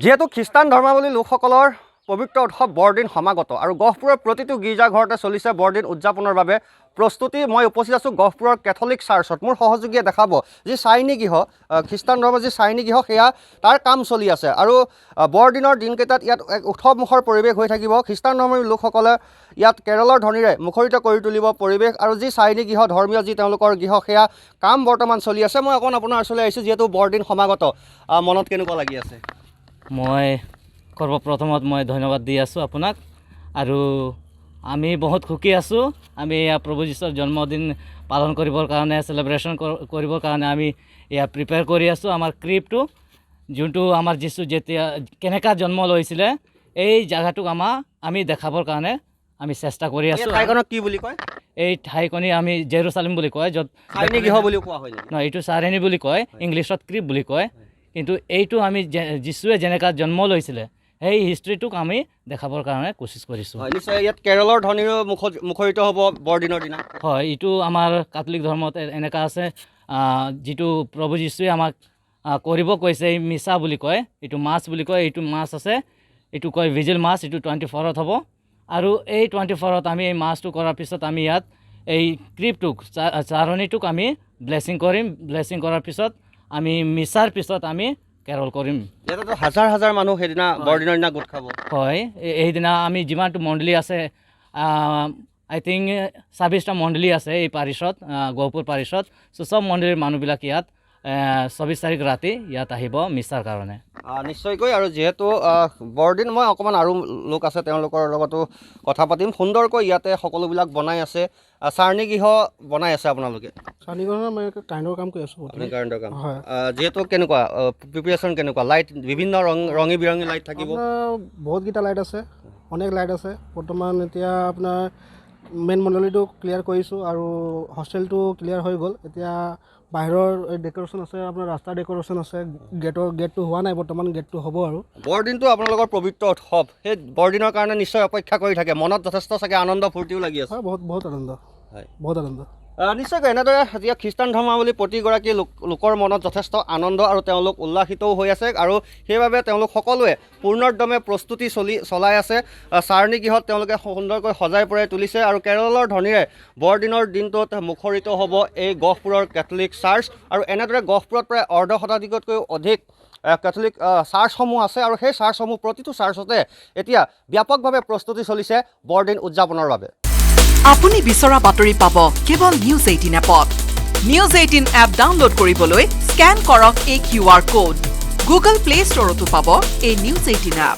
যিহেতু খ্ৰীষ্টান ধৰ্মাৱলী লোকসকলৰ পবিত্ৰ উৎসৱ বৰদিন সমাগত আৰু গহপুৰৰ প্ৰতিটো গীৰ্জাঘৰতে চলিছে বৰদিন উদযাপনৰ বাবে প্ৰস্তুতি। মই উপস্থিত আছোঁ গহপুৰৰ কেথলিক চাৰ্চত। মোৰ সহযোগীয়ে দেখাব যি চাইনী গৃহ, খ্ৰীষ্টান ধৰ্মৰ যি চাইনী গৃহ, সেয়া তাৰ কাম চলি আছে আৰু বৰদিনৰ দিনকেইটাত ইয়াত এক উৎসৱমুখৰ পৰিৱেশ হৈ থাকিব। খ্ৰীষ্টান ধৰ্মৰ লোকসকলে ইয়াত কেৰলৰ ধ্বনিৰে মুখৰিত কৰি তুলিব পৰিৱেশ। আৰু যি চাইনী গৃহ, ধৰ্মীয় যি তেওঁলোকৰ গৃহ, সেয়া কাম বৰ্তমান চলি আছে। মই অকণ আপোনাৰ ওচৰলৈ আহিছোঁ, যিহেতু বৰদিন সমাগত, মনত কেনেকুৱা লাগি আছে? মই সৰ্বপ্ৰথমত মই ধন্যবাদ দি আছোঁ আপোনাক আৰু আমি বহুত সুখী আছোঁ। আমি প্ৰভু যীশুৰ জন্মদিন পালন কৰিবৰ কাৰণে, চেলিব্ৰেশ্যন কৰিবৰ কাৰণে আমি এয়া প্ৰিপেয়াৰ কৰি আছোঁ। আমাৰ ক্ৰিপটো যোনটো আমাৰ যীশু যেতিয়া কেনেকুৱা জন্ম লৈছিলে এই জাগাটোক আমি দেখাবৰ কাৰণে আমি চেষ্টা কৰি আছোঁ। ঠাইখনক কি বুলি কয়? এই ঠাইখনি আমি জেৰুচালেম বুলি কয়, য'ত চাইনী গৃহ বুলি কোৱা হয়। নহয়, এইটো চাৰেনী বুলি কয়, ইংলিছত ক্ৰিপ বুলি কয়। কিন্তু এইটো আমি যীশুৱে যেনেকুৱা জন্ম লৈছিলে সেই হিষ্ট্ৰীটোক আমি দেখাবৰ কাৰণে কোচিছ কৰিছোঁ। নিশ্চয় ইয়াত কেৰলৰ ধ্বনিৰো মুখৰিত হ'ব বৰদিনৰ দিনা। হয়, এইটো আমাৰ কাথলিক ধৰ্মত এনেকুৱা আছে, যিটো প্ৰভু যীশুৱে আমাক কৰিব কৈছে। এই মিছা বুলি কয়, এইটো মাছ বুলি কয়। এইটো মাছ আছে, এইটো কয় ভিজিল মাছ। এইটো 24ত হ'ব আৰু এই 24ত আমি এই মাছটো কৰাৰ পিছত আমি ইয়াত এই ক্ৰিপটোক, চাৰণীটোক আমি ব্লেছিং কৰিম। ব্লেছিং কৰাৰ পিছত আমি মিছাৰ পিছত আমি কেৰল কৰিম। ইয়াতেতো হাজাৰ হাজাৰ মানুহ সেইদিনা বৰদিনৰ দিনা গোট খাব। হয়, এইদিনা আমি যিমানটো মণ্ডলী আছে, আই থিংক 26টা মণ্ডলী আছে এই পাৰিছত, গহপুৰ পাৰিছত। চব মণ্ডলীৰ মানুহবিলাক ইয়াত 24 তাৰিখ ৰাতি ইয়াত আহিব মিছাৰ কাৰণে। নিশ্চয়কৈ। আৰু যিহেতু বৰদিন, মই অকণমান আৰু লোক আছে তেওঁলোকৰ লগতো কথা পাতিম। সুন্দৰকৈ ইয়াতে সকলোবিলাক বনাই আছে। চাৰণী গৃহ বনাই আছে আপোনালোকে? চাৰণী গৃহ মই কাৰেণ্টৰ কাম কৰি আছোঁ। কাৰেণ্টৰ কাম, হয়। যিহেতু কেনেকুৱা প্ৰিপেৰেশ্যন কেনেকুৱা? লাইট, বিভিন্ন ৰঙী বিৰঙী লাইট থাকিব। বহুতকেইটা লাইট আছে, অনেক লাইট আছে। বৰ্তমান এতিয়া আপোনাৰ মেইন মণ্ডলীটো ক্লিয়াৰ কৰিছোঁ আৰু হোষ্টেলটো ক্লিয়াৰ হৈ গ'ল। এতিয়া বাহিৰৰ ডেক'ৰেশ্যন আছে, আপোনাৰ ৰাস্তাৰ ডেক'ৰেশ্যন আছে। গেটটো হোৱা নাই বৰ্তমান, গেটটো হ'ব আৰু। বৰদিনটো আপোনালোকৰ পবিত্ৰ উৎসৱ, সেই বৰদিনৰ কাৰণে নিশ্চয় অপেক্ষা কৰি থাকে। মনত যথেষ্ট চাগে আনন্দ ফূৰ্তিও লাগি আছে? হয়, বহুত আনন্দ। হয়, বহুত আনন্দ। নিশ্চয়কৈ। এনেদৰে এতিয়া খ্ৰীষ্টান ধৰ্মাৱলী প্ৰতিগৰাকী লোকৰ মনত যথেষ্ট আনন্দ আৰু তেওঁলোক উল্লাসিতও হৈ আছে আৰু সেইবাবে তেওঁলোক সকলোৱে পূৰ্ণোদ্যমে প্ৰস্তুতি চলাই আছে। চাৰণী গৃহত তেওঁলোকে সুন্দৰকৈ সজাই পৰাই তুলিছে আৰু কেৰলৰ ধ্বনিৰে বৰদিনৰ দিনটোত মুখৰিত হ'ব এই গহপুৰৰ কেথলিক চাৰ্চ। আৰু এনেদৰে গহপুৰত প্ৰায় অৰ্ধ শতাধিকতকৈও অধিক কেথলিক চাৰ্চসমূহ আছে আৰু সেই চাৰ্চসমূহ প্ৰতিটো চাৰ্চতে এতিয়া ব্যাপকভাৱে প্ৰস্তুতি চলিছে বৰদিন উদযাপনৰ বাবে। আপুনি বিচৰা বাতৰি পাব কেৱল নিউজ 18 এপত। নিউজ 18 এপ ডাউনলোড কৰিবলৈ স্কেন কৰক এই QR কোড। গুগল প্লে ষ্টৰতো পাব এই নিউজ 18 এপ।